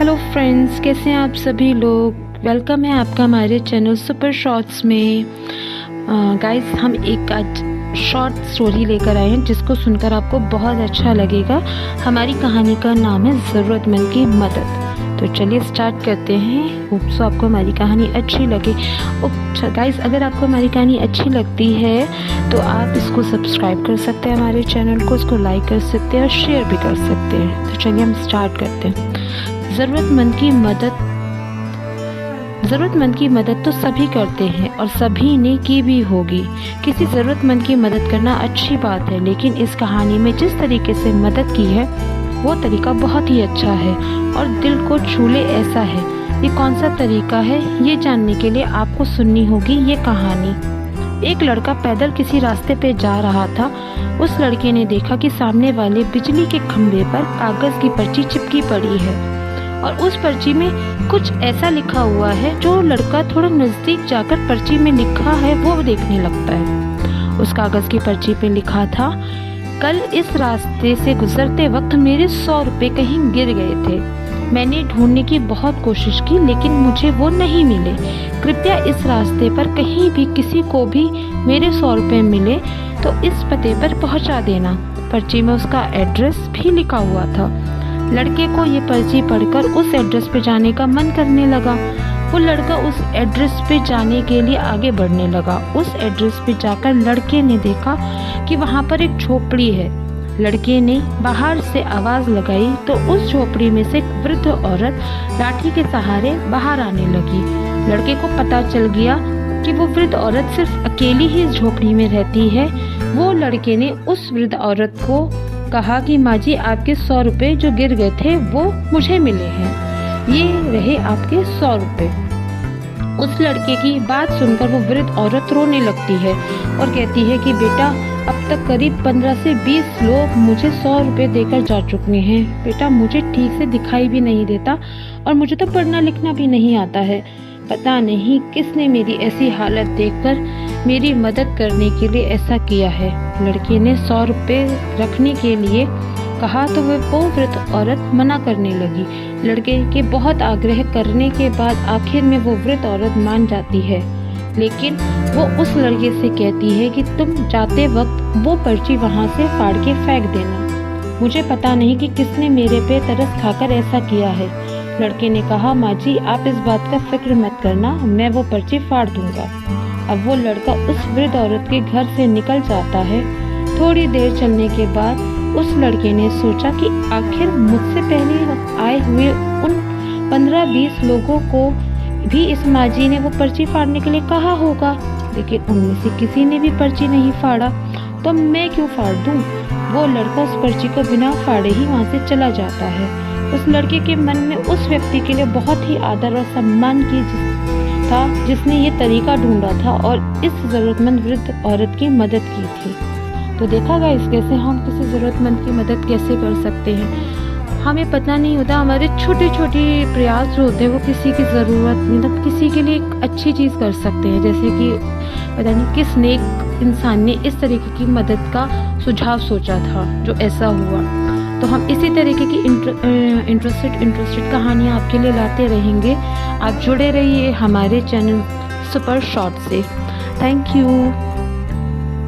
Hello friends, कैसे हैं आप सभी लोग। वेलकम है आपका हमारे चैनल सुपर शॉर्ट्स में। गाइस, हम एक आज शॉर्ट स्टोरी लेकर आए हैं जिसको सुनकर आपको बहुत अच्छा लगेगा। हमारी कहानी का नाम है ज़रूरतमंद की मदद। तो चलिए स्टार्ट करते हैं। होप सो आपको हमारी कहानी अच्छी लगे। गाइस, अगर आपको हमारी कहानी अच्छी लगती है तो आप इसको सब्सक्राइब कर सकते हैं, हमारे चैनल को, इसको लाइक कर सकते हैं और शेयर भी कर सकते हैं। तो चलिए हम स्टार्ट करते हैं। ज़रूरतमंद की मदद तो सभी करते हैं और सभी ने की भी होगी। किसी ज़रूरतमंद की मदद करना अच्छी बात है, लेकिन इस कहानी में जिस तरीके से मदद की है वो तरीका बहुत ही अच्छा है और दिल को छू ले ऐसा है। ये कौन सा तरीका है, ये जानने के लिए आपको सुननी होगी ये कहानी। एक लड़का पैदल किसी रास्ते पे जा रहा था। उस लड़के ने देखा कि सामने वाले बिजली के खंभे पर कागज़ की पर्ची चिपकी पड़ी है और उस पर्ची में कुछ ऐसा लिखा हुआ है। जो लड़का थोड़ा नज़दीक जाकर पर्ची में लिखा है वो देखने लगता है। उस कागज़ की पर्ची पे लिखा था, कल इस रास्ते से गुजरते वक्त मेरे 100 रुपये कहीं गिर गए थे। मैंने ढूंढने की बहुत कोशिश की लेकिन मुझे वो नहीं मिले। कृपया इस रास्ते पर कहीं भी किसी को भी मेरे 100 रुपये मिले तो इस पते पर पहुंचा देना। पर्ची में उसका एड्रेस भी लिखा हुआ था। लड़के को ये पर्ची पढ़कर उस एड्रेस पे जाने का मन करने लगा। वो लड़का उस एड्रेस पे जाने के लिए आगे बढ़ने लगा। उस एड्रेस पे जाकर लड़के ने देखा कि वहाँ पर एक झोपड़ी है। लड़के ने बाहर से आवाज़ लगाई तो उस झोपड़ी में से एक वृद्ध औरत लाठी के सहारे बाहर आने लगी। लड़के को पता चल गया कि वो वृद्ध औरत सिर्फ अकेली ही इस झोपड़ी में रहती है। वो लड़के ने उस वृद्ध औरत को कहा कि माँ जी, आपके 100 रुपये जो गिर गए थे वो मुझे मिले हैं, ये रहे आपके 100 रुपये। उस लड़के की बात सुनकर वो वृद्ध औरत रोने लगती है और कहती है कि बेटा, अब तक करीब 15 से 20 लोग मुझे 100 रुपये देकर जा चुके हैं। बेटा, मुझे ठीक से दिखाई भी नहीं देता और मुझे तो पढ़ना लिखना भी नहीं आता है। पता नहीं किसने मेरी ऐसी हालत देखकर मेरी मदद करने के लिए ऐसा किया है। लड़के ने 100 रुपये रखने के लिए कहा तो वो वृद्ध औरत मना करने लगी। लड़के के बहुत आग्रह करने के बाद आखिर में वो वृद्ध औरत मान जाती है, लेकिन वो उस लड़के से कहती है कि तुम जाते वक्त वो पर्ची वहाँ से फाड़ के फेंक देना। मुझे पता नहीं कि किसने मेरे पे तरस खाकर ऐसा किया है। लड़के ने कहा, माँ जी, आप इस बात का फिक्र मत करना, मैं वो पर्ची फाड़ दूंगा। अब वो लड़का उस वृद्ध औरत के घर से निकल जाता है। थोड़ी देर चलने के बाद उस लड़के ने सोचा कि आखिर मुझसे पहले आए हुए उन 15-20 लोगों को भी इस माँ जी ने वो पर्ची फाड़ने के लिए कहा होगा, लेकिन उनमें से किसी ने भी पर्ची नहीं फाड़ा, तो मैं क्यों फाड़ दूं? वो लड़का उस पर्ची को बिना फाड़े ही वहाँ से चला जाता है। उस लड़के के मन में उस व्यक्ति के लिए बहुत ही आदर और सम्मान था जिसने ये तरीका ढूंढा था और इस ज़रूरतमंद वृद्ध औरत की मदद की थी। तो देखा गाइस, कैसे हम किसी ज़रूरतमंद की मदद कैसे कर सकते हैं। हमें पता नहीं होता, हमारे छोटे छोटे प्रयास जो होते हैं वो किसी की ज़रूरत, मतलब किसी के लिए एक अच्छी चीज़ कर सकते हैं। जैसे कि पता नहीं किस नेक इंसान ने इस तरीके की मदद का सुझाव सोचा था जो ऐसा हुआ। तो हम इसी तरीके की इंटरेस्टेड कहानियाँ आपके लिए लाते रहेंगे। आप जुड़े रहिए हमारे चैनल सुपर शॉर्ट से। Thank you.